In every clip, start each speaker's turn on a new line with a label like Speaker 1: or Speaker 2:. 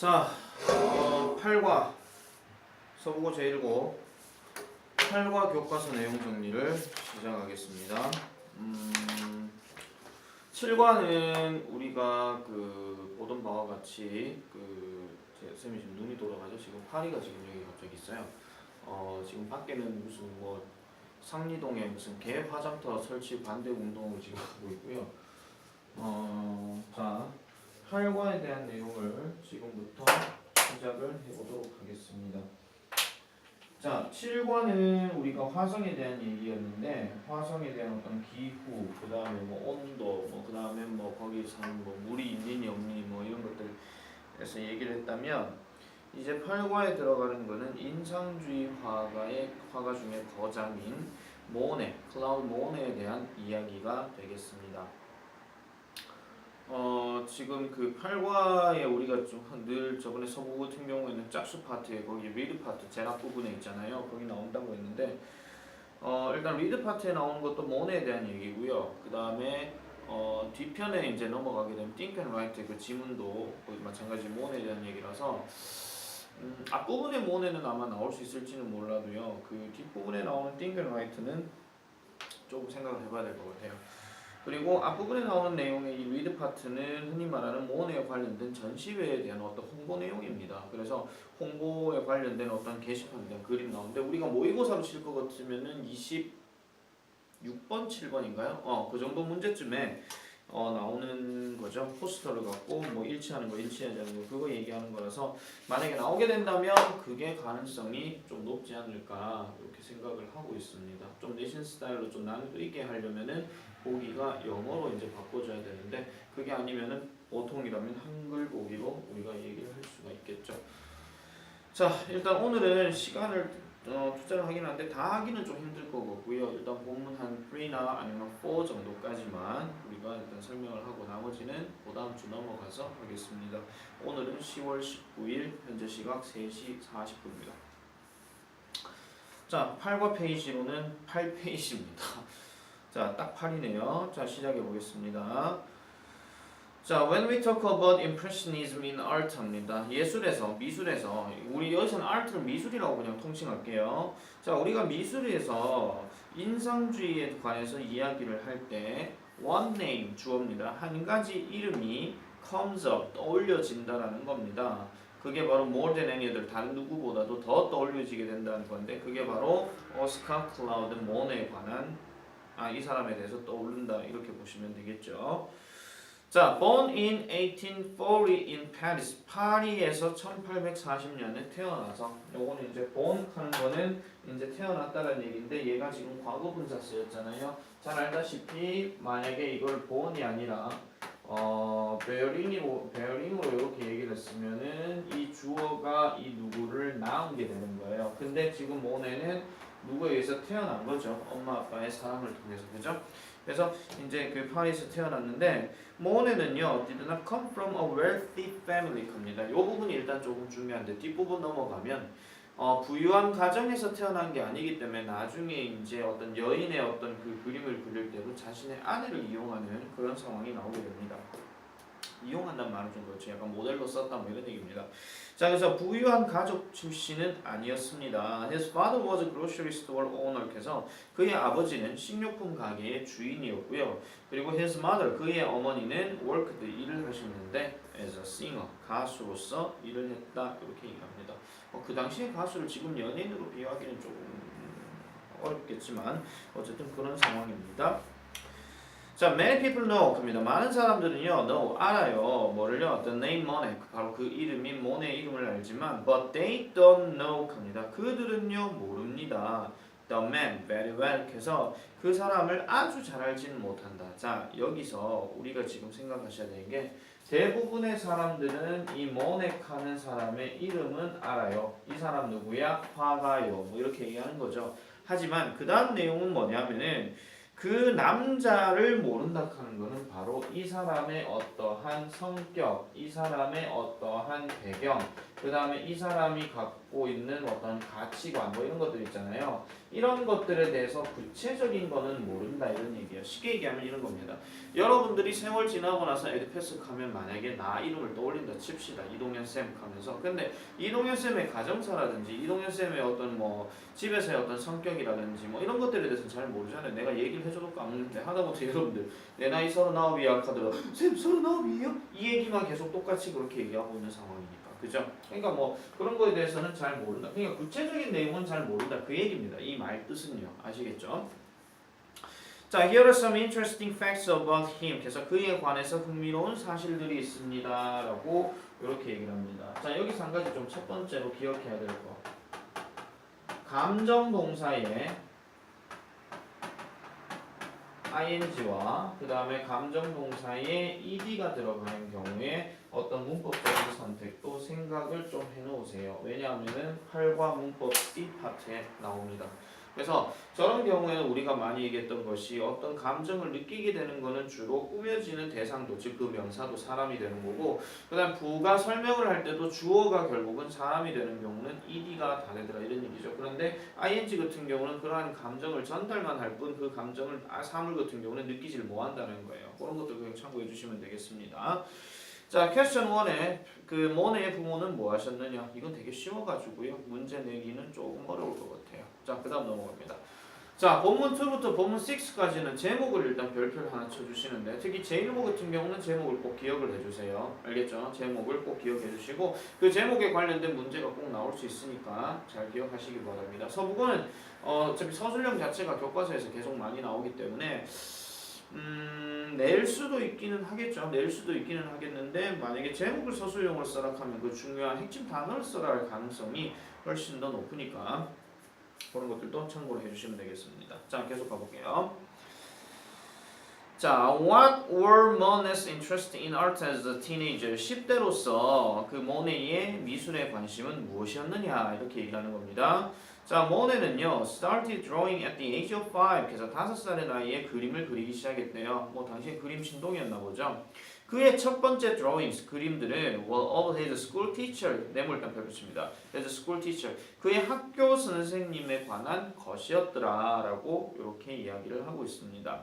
Speaker 1: 자, 8과 서부고 제1고 8과 교과서 내용 정리를 시작하겠습니다. 7과는 우리가 보던 바와 같이 제 쌤이 지금 눈이 돌아가죠. 지금 파리가 지금 여기 갑자기 있어요. 지금 밖에는 무슨 상리동에 무슨 개 화장터 설치 반대 운동을 지금 하고 있고요. 자, 8과에 대한 내용을 지금부터 시작을 해보도록 하겠습니다. 자, 7과는 우리가 화성에 대한 얘기였는데, 화성에 대한 어떤 기후, 그 다음에 온도, 그 다음에 거기서 물이 있니 없니 이런 것들에서 얘기를 했다면, 이제 8과에 들어가는 거는 인상주의 화가 중에 거장인 모네, 클라우드 모네에 대한 이야기가 되겠습니다. 지금 8과에 우리가 좀 늘 저번에 서부 같은 경우에는 짝수 파트에 거기 리드 파트 제락 부분에 있잖아요. 거기 나온다고 했는데 일단 리드 파트에 나오는 것도 모네에 대한 얘기고요. 그 다음에 뒤편에 이제 넘어가게 되면 think and write 그 지문도 거기 마찬가지 모네에 대한 얘기라서 앞부분의 모네는 아마 나올 수 있을지는 몰라도요. 그 뒷부분에 나오는 think and write는 조금 생각을 해봐야 될 것 같아요. 그리고 앞부분에 나오는 내용의 이 리드 파트는 흔히 말하는 모네에 관련된 전시회에 대한 어떤 홍보 내용입니다. 그래서 홍보에 관련된 어떤 게시판에 대한 그림 나오는데 우리가 모의고사로 칠 것 같으면은 26번, 7번인가요? 그 정도 문제쯤에 나오는 거죠. 포스터를 갖고 일치하는 거, 일치하지 않는 거 그거 얘기하는 거라서 만약에 나오게 된다면 그게 가능성이 좀 높지 않을까 이렇게 생각을 하고 있습니다. 좀 내신 스타일로 좀 난이도 있게 하려면은 보기가 영어로 이제 바꿔줘야 되는데 그게 아니면은 보통이라면 한글 보기로 우리가 얘기를 할 수가 있겠죠. 자, 일단 오늘은 시간을 투자를 하긴 하는데 다 하기는 좀 힘들 것 같고요. 일단 본문 한 3나 아니면 4 정도까지만 우리가 일단 설명을 하고 나머지는 그 다음 주 넘어가서 하겠습니다. 오늘은 10월 19일 현재 시각 3시 40분입니다. 자, 8과 페이지로는 8페이지입니다. 자, 딱 8이네요. 자, 시작해 보겠습니다. 자, when we talk about impressionism in art 합니다. 예술에서, 미술에서, 우리 여기서는 art를 미술이라고 그냥 통칭할게요. 자, 우리가 미술에서 인상주의에 관해서 이야기를 할 때 one name 주어입니다. 한 가지 이름이 comes up, 떠올려진다라는 겁니다. 그게 바로 more than any other, 다른 누구보다도 더 떠올려지게 된다는 건데 그게 바로 오스카 클라우드 모네에 관한 이 사람에 대해서 떠오른다 이렇게 보시면 되겠죠. 자, born in 1840 in Paris. 파리에서 1840년에 태어나서 요거는 이제 born 하는 거는 이제 태어났다는 얘기인데 얘가 지금 과거 분사 쓰였잖아요. 잘 알다시피 만약에 이걸 born이 아니라 베어링으로 이렇게 얘기를 했으면은 이 주어가 이 누구를 낳은 게 되는 거예요. 근데 지금 모네는 누구에 의해서 태어난 거죠. 엄마 아빠의 사랑을 통해서 그죠? 그래서 이제 파리에서 태어났는데 모네는요 did not come from a wealthy family 겁니다. 이 부분이 일단 조금 중요한데 뒷부분 넘어가면 부유한 가정에서 태어난 게 아니기 때문에 나중에 이제 어떤 여인의 어떤 그 그림을 그릴 때도 자신의 아내를 이용하는 그런 상황이 나오게 됩니다. 이용한다는 말은 좀 그렇죠. 약간 모델로 썼다 이런 얘기입니다. 자, 그래서 부유한 가족 출신은 아니었습니다. His father was a grocery store owner. 그래서 그의 아버지는 식료품 가게의 주인이었고요. 그리고 his mother, 그의 어머니는 worked, 일을 하셨는데 as a singer, 가수로서 일을 했다 이렇게 얘기합니다. 그 당시에 가수를 지금 연예인으로 비유하기는 조금 어렵겠지만 어쨌든 그런 상황입니다. 자, many people know 겁니다. 많은 사람들은요, know 알아요. 뭐를요? The name Monet, 바로 그 이름인 모네 이름을 알지만, but they don't know 겁니다. 그들은요 모릅니다. The man very well. 그래서 그 사람을 아주 잘 알지는 못한다. 자, 여기서 우리가 지금 생각하셔야 되는 게 대부분의 사람들은 이 모네 하는 사람의 이름은 알아요. 이 사람 누구야? 화가요. 이렇게 얘기하는 거죠. 하지만 그 다음 내용은 뭐냐면은 그 남자를 모른다 하는 것은 바로 이 사람의 어떠한 성격, 이 사람의 어떠한 배경, 그 다음에 이 사람이 갖고 있는 어떤 가치관 이런 것들 있잖아요. 이런 것들에 대해서 구체적인 거는 모른다 이런 얘기예요. 쉽게 얘기하면 이런 겁니다. 여러분들이 세월 지나고 나서 에듀패스 하면 만약에 나 이름을 떠올린다 칩시다. 이동현 쌤 하면서. 근데 이동현 쌤의 가정사라든지 이동현 쌤의 어떤 뭐 집에서의 어떤 성격이라든지 뭐 이런 것들에 대해서는 잘 모르잖아요. 내가 얘기를 해줘도 까먹는데 하다못해 여러분들 내 나이 39이야 하더라도 쌤 39이에요? 이 얘기만 계속 똑같이 그렇게 얘기하고 있는 상황이니까. 그죠? 그러니까 뭐 그런 거에 대해서는 잘 모른다. 그러니까 구체적인 내용은 잘 모른다. 그 얘기입니다. 이 말 뜻은요. 아시겠죠? 자, here are some interesting facts about him. 그래서 그에 관해서 흥미로운 사실들이 있습니다. 라고 이렇게 얘기를 합니다. 자, 여기서 한 가지 좀 첫 번째로 기억해야 될 거. 감정 동사에 ing와 그 다음에 감정 동사에 ed가 들어가는 경우에 어떤 문법적인 선택도 생각을 좀 해놓으세요. 왜냐하면은 8과 문법 C 파트에 나옵니다. 그래서 저런 경우에는 우리가 많이 얘기했던 것이 어떤 감정을 느끼게 되는 것은 주로 꾸며지는 대상도, 즉 그 명사도 사람이 되는 거고, 그 다음 부가 설명을 할 때도 주어가 결국은 사람이 되는 경우는 ed가 다 되더라 이런 얘기죠. 그런데 ing 같은 경우는 그러한 감정을 전달만 할 뿐 그 감정을 사물 같은 경우는 느끼지를 못한다는 거예요. 그런 것들 그냥 참고해 주시면 되겠습니다. 자, 퀘스천 1에 그 모네의 부모는 뭐 하셨느냐? 이건 되게 쉬워가지고요. 문제 내기는 조금 어려울 것 같아요. 자, 그 다음 넘어갑니다. 자, 본문 2부터 본문 6까지는 제목을 일단 별표를 하나 쳐주시는데 특히 제1부 같은 경우는 제목을 꼭 기억을 해주세요. 알겠죠? 제목을 꼭 기억해 주시고 그 제목에 관련된 문제가 꼭 나올 수 있으니까 잘 기억하시기 바랍니다. 서부고는 어차피 서술형 자체가 교과서에서 계속 많이 나오기 때문에 낼 수도 있기는 하겠죠. 낼 수도 있기는 하겠는데 만약에 제목을 서술형으로 써라 하면 그 중요한 핵심 단어를 써라 할 가능성이 훨씬 더 높으니까 그런 것들도 참고로 해주시면 되겠습니다. 자, 계속 가볼게요. 자, what were Monet's interest in art as a teenager? 10대로서 그 모네의 미술에 관심은 무엇이었느냐 이렇게 얘기하는 겁니다. 자, 모네는요, started drawing at the age of 5. 그래서 5살의 나이에 그림을 그리기 시작했대요. 뭐 당시에 그림 신동이었나 보죠. 그의 첫 번째 drawings, 그림들은 were of his school teacher. 네모 일단 펼쳐집니다. his school teacher. 그의 학교 선생님에 관한 것이었더라 라고 이렇게 이야기를 하고 있습니다.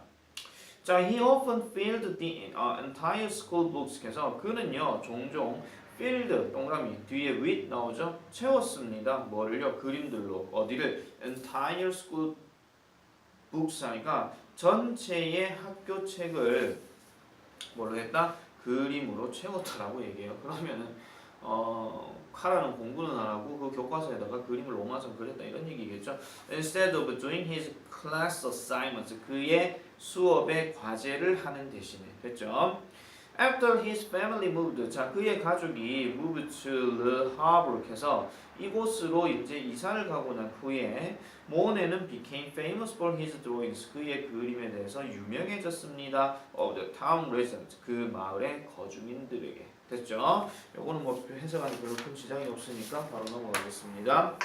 Speaker 1: 자, he often filled the entire school books. 그래서 그는요, 종종 filled 동그라미 뒤에 with 나오죠? 채웠습니다. 뭐를요? 그림들로. 어디를? entire school books 하니까 전체의 학교 책을 뭐로 했다? 그림으로 채웠다라고 얘기해요. 그러면은 카라는 공부는 안 하고 그 교과서에다가 그림을 로마서 그렸다 이런 얘기겠죠. Instead of doing his class assignments, 그의 수업의 과제를 하는 대신에 됐죠. After his family moved, 자 그의 가족이 moved to the harbor 해서 이곳으로 이제 이사를 가고 난 후에 모네는 became famous for his drawings, 그의 그림에 대해서 유명해졌습니다. of the town residents, 그 마을의 거주민들에게. 됐죠? 요거는 뭐 해석하는 별로 큰 지장이 없으니까 바로 넘어가겠습니다.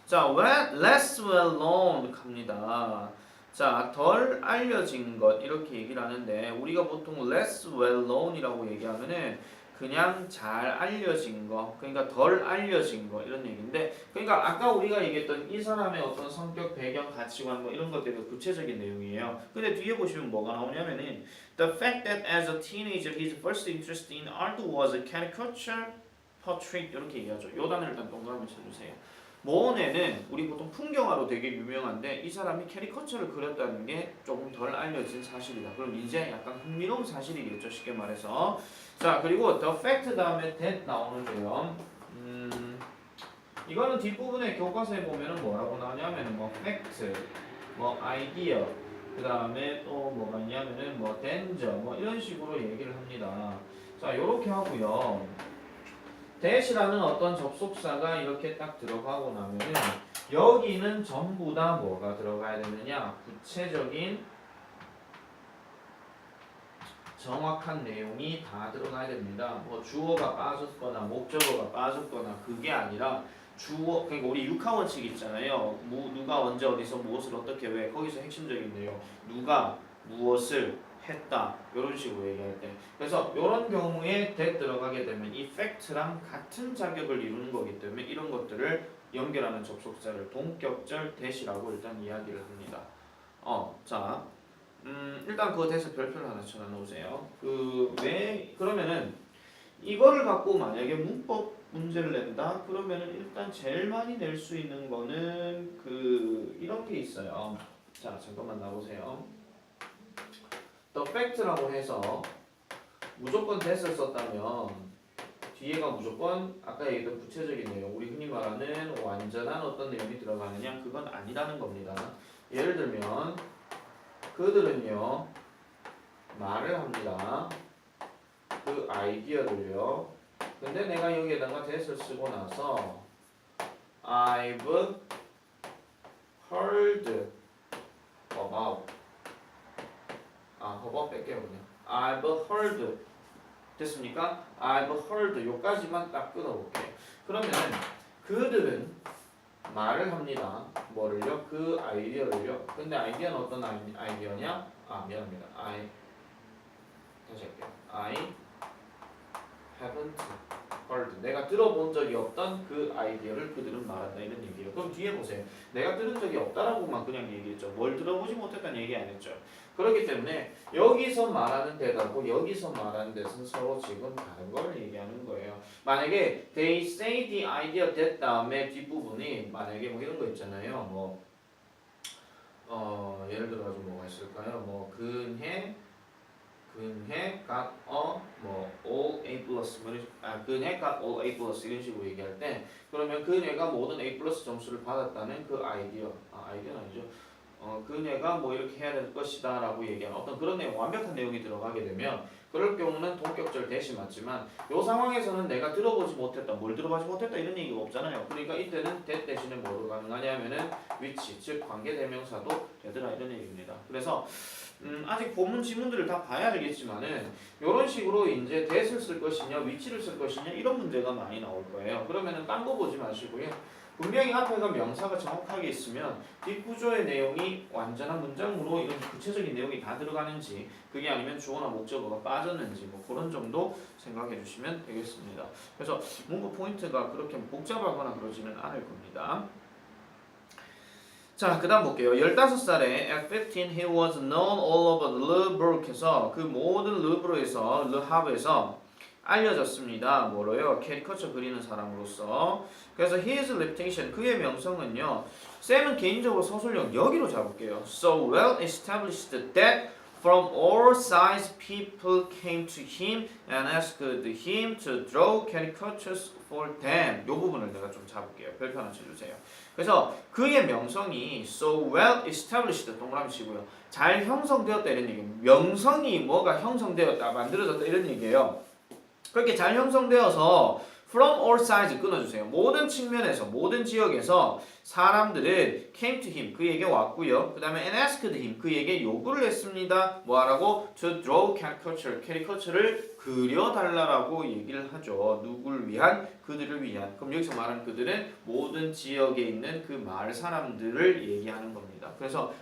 Speaker 1: 자, less well known 갑니다. 자, 덜 알려진 것 이렇게 얘기를 하는데 우리가 보통 less well known이라고 얘기하면은 그냥 잘 알려진 거, 그러니까 덜 알려진 거 이런 얘기인데, 그러니까 아까 우리가 얘기했던 이 사람의 어떤 성격, 배경, 가치관 뭐 이런 것들이 구체적인 내용이에요. 근데 뒤에 보시면 뭐가 나오냐면은 the fact that as a teenager his first interest in art was a caricature portrait 이렇게 얘기하죠. 요 단어를 일단 동그라미 쳐주세요. 모네는 우리 보통 풍경화로 되게 유명한데 이 사람이 캐리커처를 그렸다는 게 조금 덜 알려진 사실이다. 그럼 이제 약간 흥미로운 사실이겠죠, 쉽게 말해서. 자, 그리고 the fact 다음에 that 나오는데요. 이거는 뒷부분에 교과서에 보면은 뭐라고 나오냐면은 뭐 fact, 뭐 idea, 그 다음에 또 뭐가 있냐면은 뭐 danger, 뭐 이런 식으로 얘기를 합니다. 자, 요렇게 하고요. 대시라는 어떤 접속사가 이렇게 딱 들어가고 나면은 여기는 전부 다 뭐가 들어가야 되느냐? 구체적인 정확한 내용이 다 들어가야 됩니다. 뭐 주어가 빠졌거나 목적어가 빠졌거나 그게 아니라 주어, 그러니까 우리 육하 원칙 있잖아요. 누가 언제 어디서 무엇을 어떻게 왜 거기서 핵심적인 내용 누가 무엇을 했다. 이런 식으로 얘기할 때. 그래서 이런 경우에 that 들어가게 되면 이 fact랑 같은 자격을 이루는 거기 때문에 이런 것들을 연결하는 접속사를 동격절 that이라고 일단 이야기를 합니다. 자, 일단 그거 that의 별표를 하나 쳐놓으세요. 그러면은 이거를 갖고 만약에 문법 문제를 낸다? 그러면은 일단 제일 많이 낼 수 있는 거는 이런 게 있어요. 자, 잠깐만 나보세요. The fact라고 해서 무조건 that을 썼다면 뒤에가 무조건 아까 얘기했던 구체적인 내용, 우리 흔히 말하는 완전한 어떤 내용이 들어가느냐? 그건 아니라는 겁니다. 예를 들면 그들은요 말을 합니다. 그 아이디어를요. 근데 내가 여기에다가 that을 쓰고 나서 I've heard about about 뺄게요 그냥. I've heard 됐습니까? I've heard 요까지만 딱 끊어볼게요. 그러면은 그들은 말을 합니다. 뭐를요? 그 아이디어를요. 근데 아이디어는 어떤 아이디어냐? 미안합니다. 다시 할게요. I haven't heard. 내가 들어본 적이 없던 그 아이디어를 그들은 말한다 이런 얘기예요. 그럼 뒤에 보세요. 내가 들은 적이 없다라고만 그냥 얘기했죠. 뭘 들어보지 못했다는 얘기 안 했죠. 그렇기 때문에 여기서 말하는 대답하고 여기서 말하는 데서는 서로 지금 다른 걸 얘기하는 거예요. 만약에 they say the idea that 다음에 뒷부분이 만약에 뭐 이런 거 있잖아요. 예를 들어가지고 뭐가 있을까요? 그네 got all A plus 그네 got all A plus 이런 식으로 얘기할 때 그러면 그네가 모든 A 플러스 점수를 받았다는 그 아이디어는 아니죠. 그네가 이렇게 해야 될 것이다 라고 얘기하는 어떤 그런 내용, 완벽한 내용이 들어가게 되면 그럴 경우는 동격절 대시 맞지만 이 상황에서는 내가 들어보지 못했다, 뭘 들어보지 못했다 이런 얘기가 없잖아요. 그러니까 이때는 that 대신에 뭐로 가능하냐면은 which, 즉 관계대명사도 되더라 이런 얘기입니다. 그래서 아직 본문 지문들을 다 봐야 알겠지만은 이런 식으로 이제 that을 쓸 것이냐, which를 쓸 것이냐 이런 문제가 많이 나올 거예요. 그러면은 딴 거 보지 마시고요. 분명히 앞에가 명사가 정확하게 있으면 뒷구조의 내용이 완전한 문장으로 이런 구체적인 내용이 다 들어가는지 그게 아니면 주어나 목적어가 빠졌는지 그런 정도 생각해 주시면 되겠습니다. 그래서 문구 포인트가 그렇게 복잡하거나 그러지는 않을 겁니다. 자, 그 다음 볼게요. 15살에 at 15 he was known all over Le Bourg에서 그 모든 르브르에서 Le Havre에서 알려졌습니다. 뭐로요? 캐리커처 그리는 사람으로서. 그래서 his reputation, 그의 명성은요. 쌤은 개인적으로 서술형 여기로 잡을게요. So well established that from all sides people came to him and asked him to draw caricatures for them. 이 부분을 내가 좀 잡을게요. 별표 하나 쳐주세요. 그래서 그의 명성이 so well established 동그라미 치고요. 잘 형성되었다 이런 얘기예요. 명성이 뭐가 형성되었다, 만들어졌다 이런 얘기예요. 그렇게 잘 형성되어서 from all sides 끊어주세요. 모든 측면에서, 모든 지역에서 사람들은 came to him, 그에게 왔고요. 그 다음에 and asked him, 그에게 요구를 했습니다. 뭐하라고? to draw caricature, 캐리커처를 그려달라고 얘기를 하죠. 누굴 위한? 그들을 위한. 그럼 여기서 말하는 그들은 모든 지역에 있는 그 마을 사람들을 얘기하는 겁니다. 그래서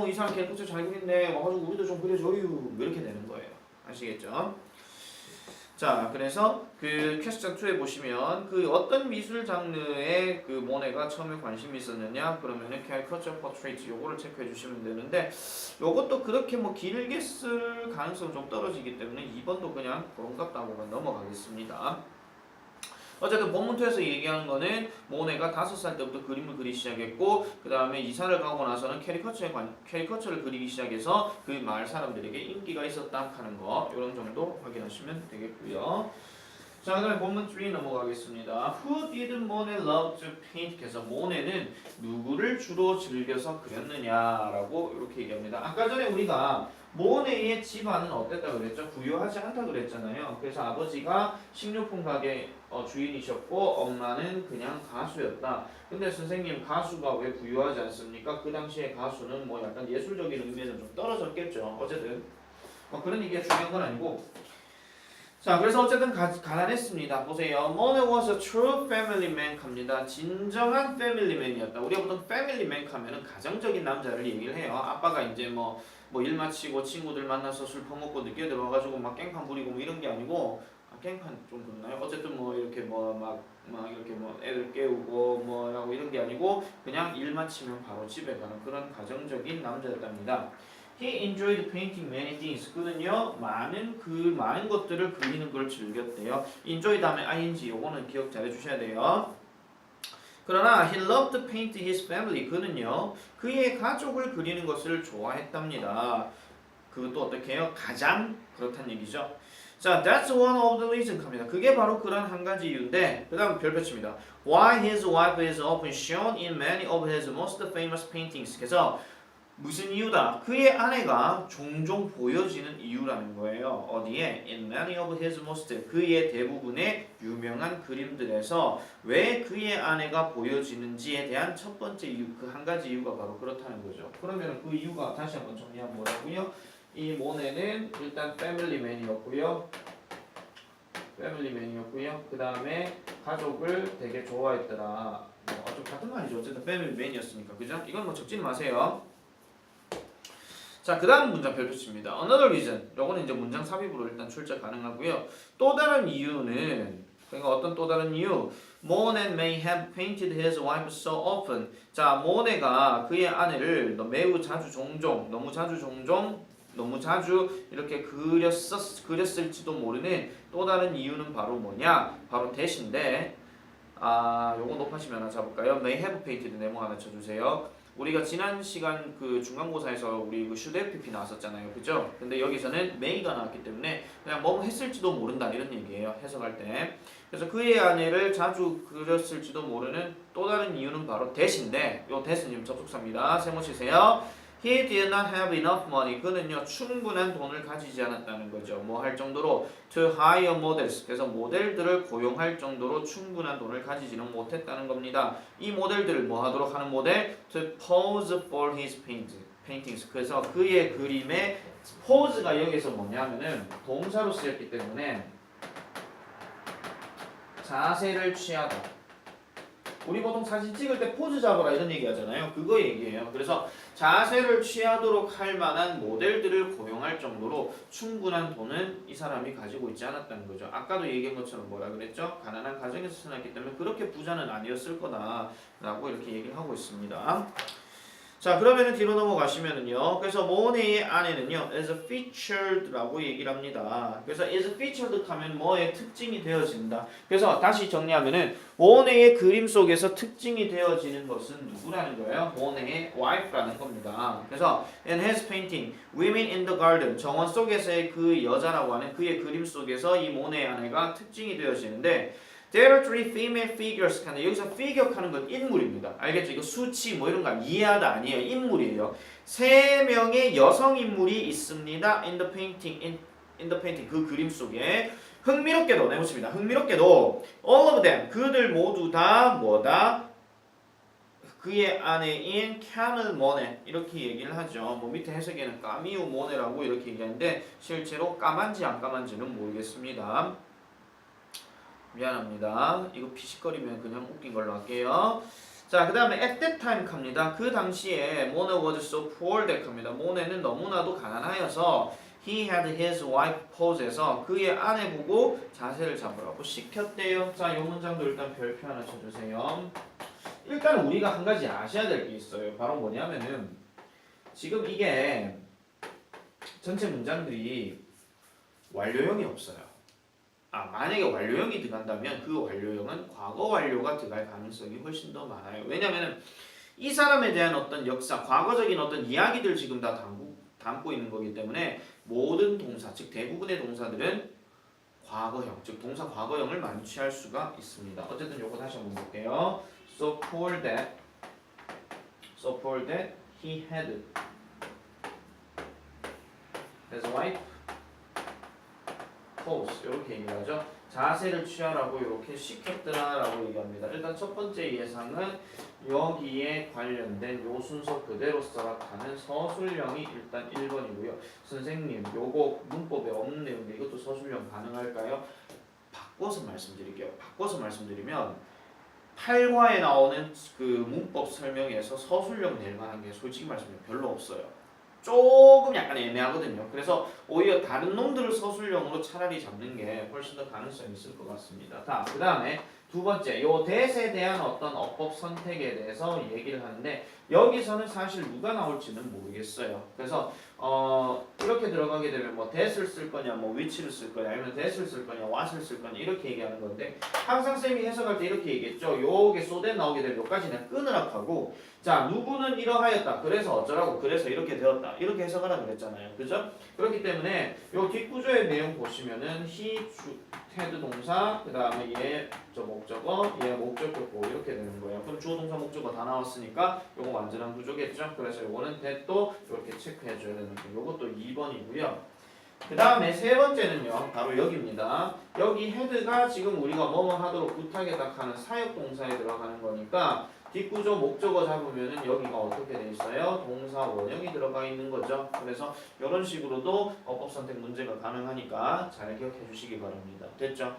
Speaker 1: 이 사람 캐리커처 잘 그린네. 와가지고 우리도 좀 그려줘요. 이렇게 되는 거예요. 아시겠죠? 자, 그래서 그 퀘스천 2에 보시면 그 어떤 미술 장르에 그 모네가 처음에 관심이 있었느냐 그러면은 caricature portrait 요거를 체크해 주시면 되는데 요것도 그렇게 길게 쓸 가능성은 좀 떨어지기 때문에 2번도 그냥 그런갑다 하고 넘어가겠습니다. 어쨌든 본문투에서 얘기하는 거는 모네가 5살 때부터 그림을 그리기 시작했고 그 다음에 이사를 가고 나서는 캐리커처를 그리기 시작해서 그 마을 사람들에게 인기가 있었다 하는 거 이런 정도 확인하시면 되겠고요. 자, 그 다음에 본문 3 넘어가겠습니다. Who did Monet love to paint? 그래서 모네는 누구를 주로 즐겨서 그렸느냐라고 이렇게 얘기합니다. 아까 전에 우리가 모네의 집안은 어땠다 그랬죠? 부유하지 않다 그랬잖아요. 그래서 아버지가 식료품 가게 주인이셨고 엄마는 그냥 가수였다. 근데 선생님 가수가 왜 부유하지 않습니까? 그 당시에 가수는 약간 예술적인 의미에서 좀 떨어졌겠죠. 어쨌든 그런 얘기가 중요한 건 아니고 자, 그래서 어쨌든 가난했습니다. 보세요. Monet was a true family man 갑니다. 진정한 family man이었다. 우리가 보통 family man 하면은 가정적인 남자를 얘기를 해요. 아빠가 이제 뭐 일 마치고 친구들 만나서 술 퍼먹고 늦게 들어와가지고 막 깽판 부리고 뭐 이런 게 아니고 깽판 좀 그렇나요? 어쨌든 뭐 이렇게 뭐 막 이렇게 뭐 애들 깨우고 뭐 하고 이런 게 아니고 그냥 일 마치면 바로 집에 가는 그런 가정적인 남자였답니다. He enjoyed painting many things. 그는요 많은 것들을 그리는 걸 즐겼대요. enjoy 다음에 ing 요거는 기억 잘 해주셔야 돼요. 그러나 he loved to paint his family. 그는요 그의 가족을 그리는 것을 좋아했답니다. 그것도 어떻게 해요? 가장 그렇다는 얘기죠. 자, that's one of the reasons 합니다. 그게 바로 그런 한 가지 이유인데 그 다음 별표칩니다. Why his wife is often shown in many of his most famous paintings. 그래서 무슨 이유다? 그의 아내가 종종 보여지는 이유라는 거예요. 어디에? In many of his most 그의 대부분의 유명한 그림들에서 왜 그의 아내가 보여지는지에 대한 첫 번째 이유, 그 한 가지 이유가 바로 그렇다는 거죠. 그러면 그 이유가 다시 한번 정리하면 뭐라고요? 이 모네는 일단 패밀리맨이었고요. 그 다음에 가족을 되게 좋아했더라. 좀 같은 말이죠. 어쨌든 패밀리맨이었으니까, 그죠? 이건 뭐 적지 마세요. 자, 그 다음 문장 별표치입니다. Another reason. 요거는 이제 문장 삽입으로 일단 출제 가능하고요. 또 다른 이유는, 그러니까 어떤 또 다른 이유? Monet may have painted his wife so often. 자, 모네가 그의 아내를 너무 자주 이렇게 그렸을지도 모르는 또 다른 이유는 바로 뭐냐? 바로 대신데, 요거 높아시면 하나 잡을까요? May have painted 네모 하나 쳐주세요. 우리가 지난 시간 그 중간고사에서 우리 그 슈드 FPP 나왔었잖아요, 그죠? 근데 여기서는 may가 나왔기 때문에 그냥 뭐 했을지도 모른다 이런 얘기예요, 해석할 때. 그래서 그의 아내를 자주 그렸을지도 모르는 또 다른 이유는 바로 대신데, 요 대신님 접속사입니다. 세모 치세요. He did not have enough money. 그는요 충분한 돈을 가지지 않았다는 거죠. 뭐 할 정도로 to hire models. 그래서 모델들을 고용할 정도로 충분한 돈을 가지지는 못했다는 겁니다. 이 모델들을 뭐 하도록 하는 모델? To pose for his paintings. 그래서 그의 그림의 pose가 여기서 뭐냐면은 동사로 쓰였기 때문에 자세를 취하다. 우리 보통 사진 찍을 때 포즈 잡아라 이런 얘기 하잖아요. 그거 얘기예요. 그래서 자세를 취하도록 할 만한 모델들을 고용할 정도로 충분한 돈은 이 사람이 가지고 있지 않았다는 거죠. 아까도 얘기한 것처럼 뭐라 그랬죠? 가난한 가정에서 태어났기 때문에 그렇게 부자는 아니었을 거다라고 이렇게 얘기를 하고 있습니다. 자, 그러면은 뒤로 넘어가시면은요. 그래서 모네의 아내는요, is featured라고 얘기를 합니다. 그래서 is featured 하면 뭐의 특징이 되어진다. 그래서 다시 정리하면은 모네의 그림 속에서 특징이 되어지는 것은 누구라는 거예요? 모네의 wife라는 겁니다. 그래서 in his painting, Women in the Garden, 정원 속에서의 그 여자라고 하는 그의 그림 속에서 이 모네의 아내가 특징이 되어지는데. There are three female figures. 여기서 figure 하는 건 인물입니다. 알겠죠? 이거 수치 뭐 이런 거 이해하다 아니에요. 인물이에요. 세 명의 여성 인물이 있습니다. In the painting 그 그림 속에 흥미롭게도 내보십니다. 흥미롭게도 all of them 그들 모두 다 뭐다? 그의 아내인 캐밀 모네 이렇게 얘기를 하죠. 뭐 밑에 해석에는 까미우 모네라고 이렇게 얘기하는데 실제로 까만지 안 까만지는 모르겠습니다. 미안합니다. 이거 피식거리면 그냥 웃긴 걸로 할게요. 자, 그 다음에 at that time 갑니다. 그 당시에 모네 was so poor that 갑니다. 모네는 너무나도 가난하여서 he had his wife pose에서 그의 아내 보고 자세를 잡으라고 시켰대요. 자, 이 문장도 일단 별표 하나 쳐주세요. 일단 우리가 한 가지 아셔야 될 게 있어요. 바로 뭐냐면은 지금 이게 전체 문장들이 완료형이 없어요. 만약에 완료형이 들어간다면 그 완료형은 과거 완료가 들어갈 가능성이 훨씬 더 많아요. 왜냐하면 이 사람에 대한 어떤 역사, 과거적인 어떤 이야기들 지금 다 담고 있는 거기 때문에 모든 동사, 즉 대부분의 동사들은 과거형, 즉 동사 과거형을 많이 취할 수가 있습니다. 어쨌든 요거 다시 한번 볼게요. So poor that he had his wife pose 이렇게 얘기를 하죠. 자세를 취하라고 이렇게 시켰더라라고 얘기합니다. 일단 첫 번째 예상은 여기에 관련된 요 순서 그대로 써라 하는 서술형이 일단 1번이고요. 선생님 요거 문법에 없는 내용인데 이것도 서술형 가능할까요? 바꿔서 말씀드리면 8과에 나오는 그 문법 설명에서 서술형 낼 만한 게 솔직히 말씀드리면 별로 없어요. 조금 약간 애매하거든요. 그래서 오히려 다른 놈들을 서술형으로 차라리 잡는 게 훨씬 더 가능성이 있을 것 같습니다. 그 다음에 두 번째, 요 that에 대한 어떤 어법 선택에 대해서 얘기를 하는데 여기서는 사실 누가 나올지는 모르겠어요. 그래서 이렇게 들어가게 되면 뭐 that을 쓸 거냐, 뭐 which를 쓸 거냐, 아니면 that을 쓸 거냐, what을 쓸 거냐 이렇게 얘기하는 건데 항상 쌤이 해석할 때 이렇게 얘기했죠. 요게 so that 나오게 되면 요까지 그냥 끊으라 하고 자 누구는 이러하였다. 그래서 어쩌라고. 그래서 이렇게 되었다. 이렇게 해석하라 그랬잖아요. 그죠? 그렇기 때문에 요 뒷구조의 내용 보시면은 he, had 동사, 그 다음에 얘 저 목적어, 얘 목적격 보 이렇게 되는 거예요. 그럼 주어 동사 목적어 다 나왔으니까 요거 완전한 구조겠죠? 그래서 요거는 that도 이렇게 체크해 줘야 되는 거. 요것도 2번이고요. 그 다음에 세 번째는요. 바로 여기입니다. 여기 head가 지금 우리가 뭐뭐 하도록 부탁에 딱 하는 사역 동사에 들어가는 거니까 뒷구조 목적어 잡으면은 여기가 어떻게 돼 있어요? 동사 원형이 들어가 있는 거죠. 그래서 이런 식으로도 어법 선택 문제가 가능하니까 잘 기억해 주시기 바랍니다. 됐죠?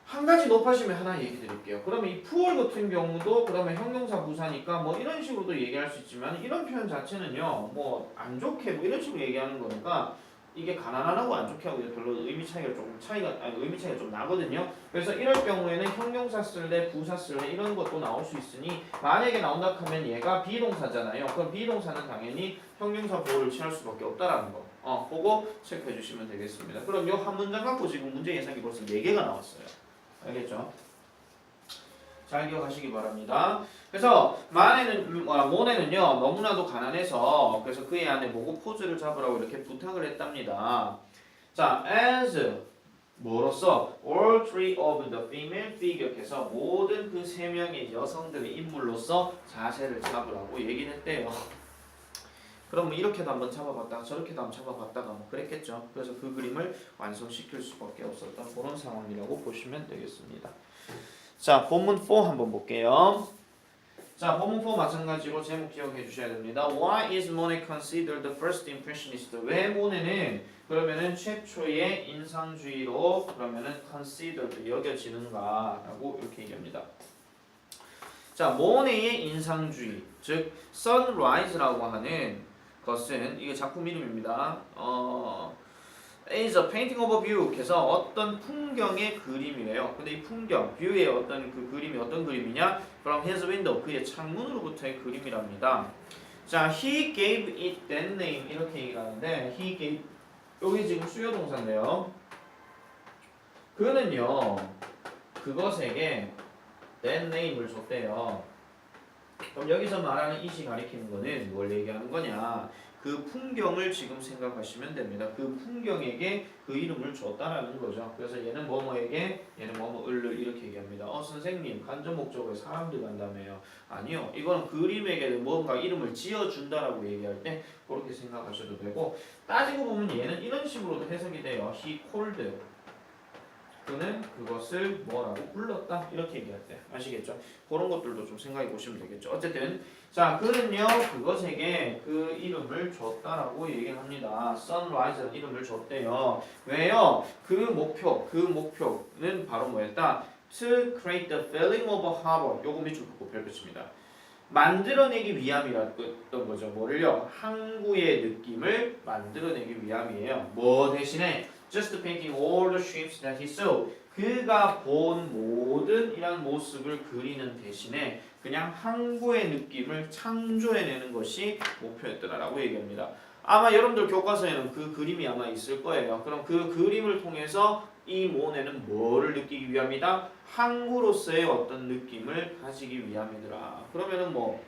Speaker 1: 한 가지 높아지면 하나 얘기 드릴게요. 그러면 이 푸얼 같은 경우도 그러면 형용사 부사니까 뭐 이런 식으로도 얘기할 수 있지만 이런 표현 자체는요. 뭐 안 좋게 뭐 이런 식으로 얘기하는 거니까 이게 가난하고 안 좋게 하고 별로 의미 차이가 좀 나거든요. 그래서 이럴 경우에는 형용사 쓸래 부사 쓸래 이런 것도 나올 수 있으니 만약에 나온다 하면 얘가 비동사잖아요. 그럼 비동사는 당연히 형용사 보호를 취할 수밖에 없다라는 거. 그거 체크해 주시면 되겠습니다. 그럼 요 한 문장 갖고 지금 문제 예상이 벌써 4개가 나왔어요. 알겠죠? 잘 기억하시기 바랍니다. 그래서 모네는요 너무나도 가난해서 그래서 그의 안에 모고 포즈를 잡으라고 이렇게 부탁을 했답니다. 자, as 뭐로써 all three of the female figure에서 모든 그 세 명의 여성들의 인물로서 자세를 잡으라고 얘기를 했대요. 그럼 뭐 이렇게도 한번 잡아봤다가 저렇게도 한번 잡아봤다가 뭐 그랬겠죠. 그래서 그 그림을 완성시킬 수밖에 없었던 그런 상황이라고 보시면 되겠습니다. 자, 본문 4 한번 볼게요. 자, 본문 4 마찬가지로 제목 기억해 주셔야 됩니다. Why is Monet considered the first impressionist? 왜 모네는 그러면은 최초의 인상주의로 그러면은 considered 여겨지는가라고 이렇게 얘기합니다. 자, 모네의 인상주의, 즉 sunrise라고 하는 것은 이게 작품 이름입니다. is a painting of a view. 그래서 어떤 풍경의 그림이래요. 근데 이 풍경, 뷰의 어떤 그 그림이 어떤 그림이냐? From his window. 그의 창문으로부터의 그림이랍니다. 자, he gave it that name 이렇게 얘기하는데 he gave 여기 지금 수요 동사인데요. 그는요 그것에게 that name을 줬대요. 그럼 여기서 말하는 it이 가리키는 거는 뭘 얘기하는 거냐? 그 풍경을 지금 생각하시면 됩니다. 그 풍경에게 그 이름을 줬다라는 거죠. 그래서 얘는 뭐뭐에게, 얘는 뭐뭐을 이렇게 얘기합니다. 선생님, 간접 목적어에 사람 들어간다며요. 아니요. 이거는 그림에게 뭔가 이름을 지어준다라고 얘기할 때 그렇게 생각하셔도 되고 따지고 보면 얘는 이런 식으로도 해석이 돼요. He called. 그는 그것을 뭐라고 불렀다 이렇게 얘기할 때 아시겠죠? 그런 것들도 좀 생각해 보시면 되겠죠. 어쨌든 자 그는요 그것에게 그 이름을 줬다라고 얘기를 합니다. Sunrise라는 이름을 줬대요. 왜요? 그 목표는 바로 뭐였다? To create the feeling of a harbor. 요거 밑줄 긋고 별표칩니다. 만들어내기 위함이었던 거죠. 뭐를요? 항구의 느낌을 만들어내기 위함이에요. 뭐 대신에 just painting all the ships that he saw. 그가 본 모든 이런 모습을 그리는 대신에 그냥 항구의 느낌을 창조해내는 것이 목표였더라라고 얘기합니다. 아마 여러분들 교과서에는 그 그림이 아마 있을 거예요. 그럼 그 그림을 통해서 이 모네는 뭐를 느끼기 위함이다? 항구로서의 어떤 느낌을 가지기 위함이더라. 그러면은 뭐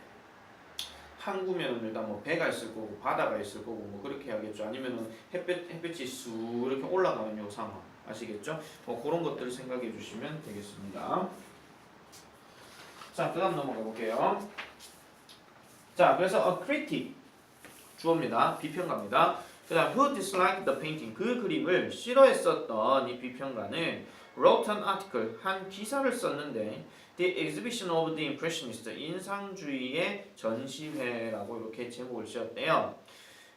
Speaker 1: 항구면은 일단 뭐 배가 있을 거고 바다가 있을 거고 뭐 그렇게 해야겠죠. 아니면은 햇빛이 쑥 이렇게 올라가는 요 상황 아시겠죠? 뭐 그런 것들을 생각해 주시면 되겠습니다. 자, 그다음 넘어가 볼게요. 자, 그래서 a critic 주어입니다. 비평가입니다. 그다음 who disliked the painting 그 그림을 싫어했었던 이 비평가는 wrote an article 한 기사를 썼는데 The exhibition of the impressionist 인상주의의 전시회라고 이렇게 제목을 지었대요.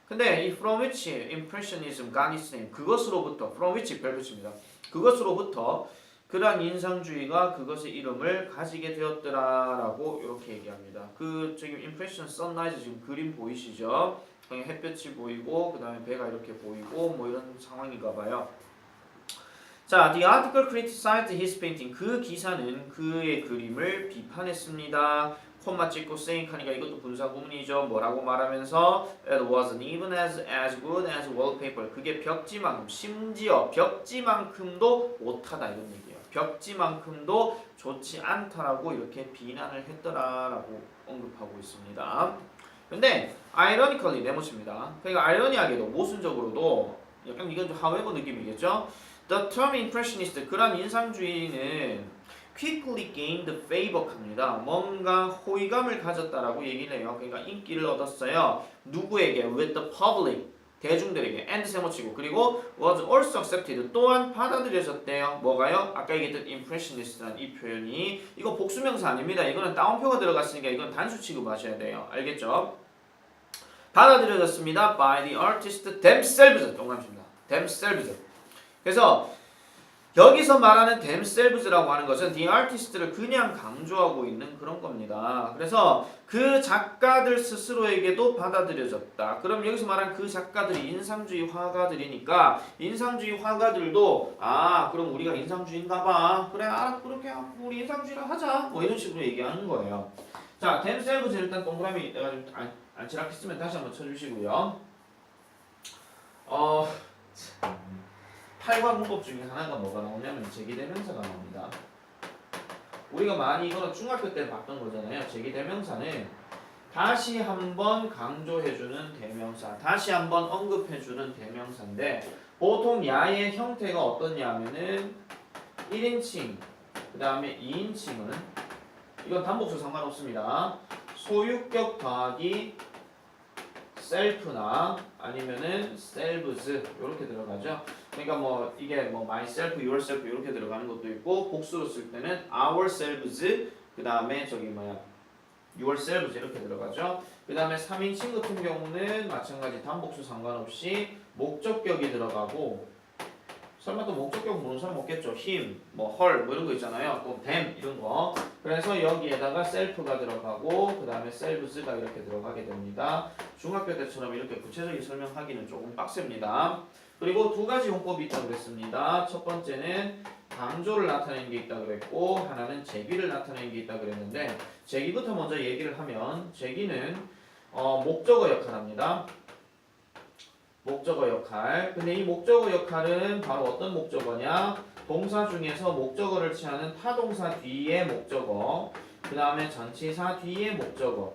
Speaker 1: 근데 이 from which impressionism got its name 그것으로부터 from which 별표입니다. 그것으로부터 그러한 인상주의가 그것의 이름을 가지게 되었더라라고 이렇게 얘기합니다. 그 지금 impression sunrise 지금 그림 보이시죠? 햇볕이 보이고 그 다음에 배가 이렇게 보이고 뭐 이런 상황인가 봐요. 자, the article criticized his painting. 그 기사는 그의 그림을 비판했습니다. 콤마 찍고 saying 하니까 이것도 분사 구문이죠. 뭐라고 말하면서 it wasn't even as good as wallpaper. 그게 벽지만큼 심지어 벽지만큼도 못하다 이런 얘기예요. 벽지만큼도 좋지 않다라고 이렇게 비난을 했더라라고 언급하고 있습니다. 근데 ironically 네모칩니다. 그러니까 아이러니하게도 모순적으로도 약간 이건 좀 however 느낌이겠죠. The term impressionist 그런 인상주의는 quickly gained favor 합니다. 뭔가 호의감을 가졌다라고 얘기를 해요. 그러니까 인기를 얻었어요. 누구에게? With the public 대중들에게 and 세모치고 그리고 was also accepted 또한 받아들여졌대요. 뭐가요? 아까 얘기했던 impressionist라는 이 표현이 이거 복수명사 아닙니다. 이거는 따옴표가 들어갔으니까 이건 단수 취급하셔야 돼요. 알겠죠? 받아들여졌습니다. by the artist themselves. 동감입니다. themselves. 그래서 여기서 말하는 themselves라고 하는 것은 the artist를 그냥 강조하고 있는 그런 겁니다. 그래서 그 작가들 스스로에게도 받아들여졌다. 그럼 여기서 말하는 그 작가들이 인상주의 화가들이니까 인상주의 화가들도 그럼 우리가 인상주의인가 봐. 그래 그렇게 우리 인상주의를 하자. 뭐 이런 식으로 얘기하는 거예요. 자, themselves 일단 동그라미 내가 좀 안치락했으면 다시 한번 쳐주시고요. 8과 문법 중에 하나가 뭐가 나오냐면 제기대명사가 나옵니다. 우리가 많이 이거는 중학교 때 봤던 거잖아요. 제기대명사는 다시 한번 강조해주는 대명사, 다시 한번 언급해주는 대명사인데 보통 야의 형태가 어떻냐면은 1인칭, 그 다음에 2인칭은 이건 단복수 상관없습니다. 소유격 더하기 셀프나 아니면은 selves 이렇게 들어가죠. 그러니까 뭐 이게 뭐 myself, yourself 이렇게 들어가는 것도 있고 복수로 쓸 때는 ourselves 그 다음에 저기 yourselves 이렇게 들어가죠. 그 다음에 3인칭 같은 경우는 마찬가지 단복수 상관없이 목적격이 들어가고 설마 또 목적격 모르는 사람 없겠죠. him, her 뭐 이런 거 있잖아요. 또 them 이런 거. 그래서 여기에다가 self가 들어가고 그 다음에 selves가 이렇게 들어가게 됩니다. 중학교 때처럼 이렇게 구체적인 설명하기는 조금 빡셉니다. 그리고 두 가지 용법이 있다고 그랬습니다. 첫 번째는 강조를 나타내는 게 있다고 그랬고 하나는 제기를 나타내는 게 있다고 그랬는데 제기부터 먼저 얘기를 하면 제기는 목적어 역할합니다. 목적어 역할. 근데 이 목적어 역할은 바로 어떤 목적어냐? 동사 중에서 목적어를 취하는 타동사 뒤에 목적어, 그 다음에 전치사 뒤에 목적어.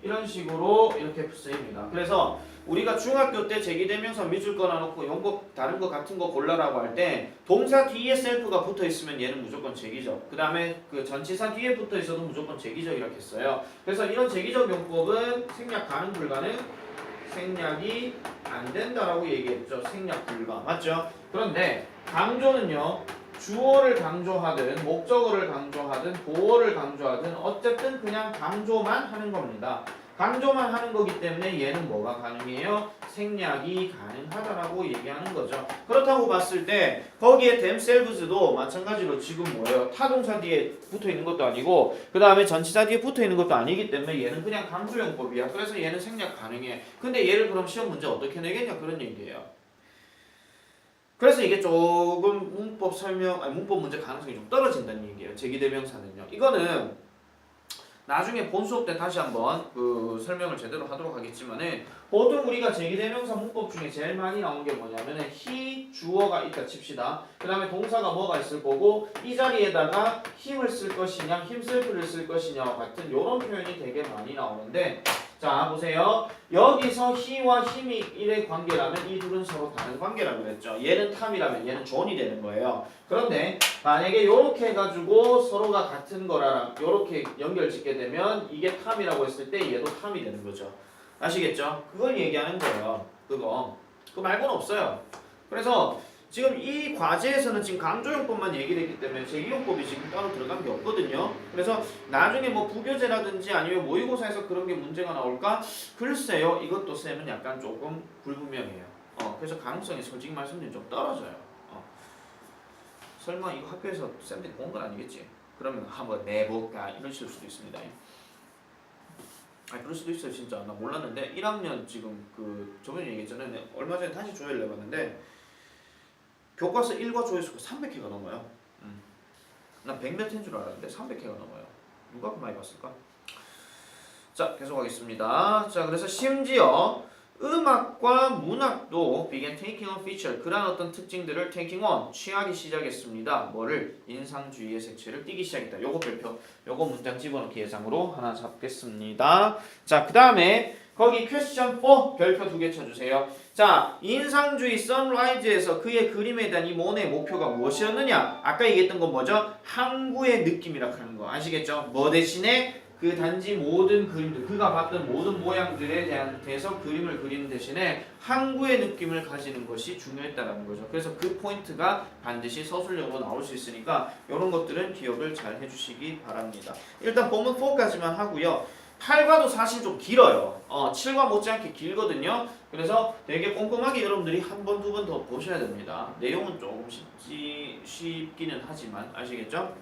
Speaker 1: 이런 식으로 이렇게 쓰입니다. 그래서 우리가 중학교 때 제기대명사 밑줄 꺼놔놓고 용법 다른 거 같은 거 골라라고 할 때 동사 뒤에 셀프가 붙어 있으면 얘는 무조건 제기적. 그 다음에 그 전치사 뒤에 붙어 있어도 무조건 제기적이라고 했어요. 그래서 이런 제기적 용법은 생략 가능 불가능? 생략이 안 된다라고 얘기했죠. 생략 불가. 맞죠? 그런데 강조는요. 주어를 강조하든 목적어를 강조하든 보어를 강조하든 어쨌든 그냥 강조만 하는 겁니다. 강조만 하는 거기 때문에 얘는 뭐가 가능해요? 생략이 가능하다라고 얘기하는 거죠. 그렇다고 봤을 때 거기에 themselves도 마찬가지로 지금 뭐예요? 타동사 뒤에 붙어 있는 것도 아니고 그 다음에 전치사 뒤에 붙어 있는 것도 아니기 때문에 얘는 그냥 강조용법이야. 그래서 얘는 생략 가능해. 근데 얘를 그럼 시험 문제 어떻게 내겠냐 그런 얘기예요. 그래서 이게 조금 문법 문제 가능성이 좀 떨어진다는 얘기예요. 제기대명사는요. 이거는 나중에 본 수업 때 다시 한번 그 설명을 제대로 하도록 하겠지만은 보통 우리가 제기대명사 문법 중에 제일 많이 나온 게 뭐냐면은 he 주어가 있다 칩시다. 그 다음에 동사가 뭐가 있을 거고 이 자리에다가 him을 쓸 것이냐 himself를 쓸 것이냐와 같은 이런 표현이 되게 많이 나오는데 자 보세요. 여기서 he와 him이 1의 관계라면 이 둘은 서로 다른 관계라고 그랬죠. 얘는 탐이라면 얘는 존이 되는 거예요. 그런데 만약에 이렇게 해가지고 서로가 같은 거랑 이렇게 연결짓게 되면 이게 탐이라고 했을 때 얘도 탐이 되는 거죠. 아시겠죠? 그걸 얘기하는 거예요. 그거 말고는 없어요. 그래서 지금 이 과제에서는 지금 강조용법만 얘기를 했기 때문에 제기용법이 지금 따로 들어간 게 없거든요. 그래서 나중에 뭐 부교재라든지 아니면 모의고사에서 그런 게 문제가 나올까? 글쎄요. 이것도 쌤은 약간 조금 불분명해요. 그래서 가능성이 솔직히 말씀드리면 좀 떨어져요. 설마 이거 학교에서 쌤들이 본 건 아니겠지? 그러면 한번 내볼까 이런 식일 수도 있습니다. 그럴 수도 있어요. 진짜 나 몰랐는데 1학년 지금 그 저번에 얘기했잖아요. 얼마 전에 다시 조회를 해봤는데 교과서 1과 조회수가 300회가 넘어요. 난 100몇 회인 줄 알았는데 300회가 넘어요. 누가 그 많이 봤을까? 자, 계속하겠습니다. 자, 그래서 심지어 음악과 문학도 began taking on feature 그런 어떤 특징들을 taking on 취하기 시작했습니다. 뭐를 인상주의의 색채를 띠기 시작했다. 요거 별표, 요거 문장 집어넣기 예상으로 하나 잡겠습니다. 자, 그 다음에 거기 question 4 별표 2개 쳐주세요. 자, 인상주의 선라이즈에서 그의 그림에 대한 이 모네의 목표가 무엇이었느냐? 아까 얘기했던 건 뭐죠? 항구의 느낌이라 하는 거 아시겠죠? 뭐 대신에 그 단지 모든 그림들, 그가 봤던 모든 모양들에 대해서 그림을 그리는 대신에 항구의 느낌을 가지는 것이 중요했다라는 거죠. 그래서 그 포인트가 반드시 서술형으로 나올 수 있으니까 이런 것들은 기억을 잘 해주시기 바랍니다. 일단 본문 4까지만 하고요. 8과도 사실 좀 길어요. 7과 못지않게 길거든요. 그래서 되게 꼼꼼하게 여러분들이 한 번, 두 번 더 보셔야 됩니다. 내용은 조금 쉽기는 하지만 아시겠죠?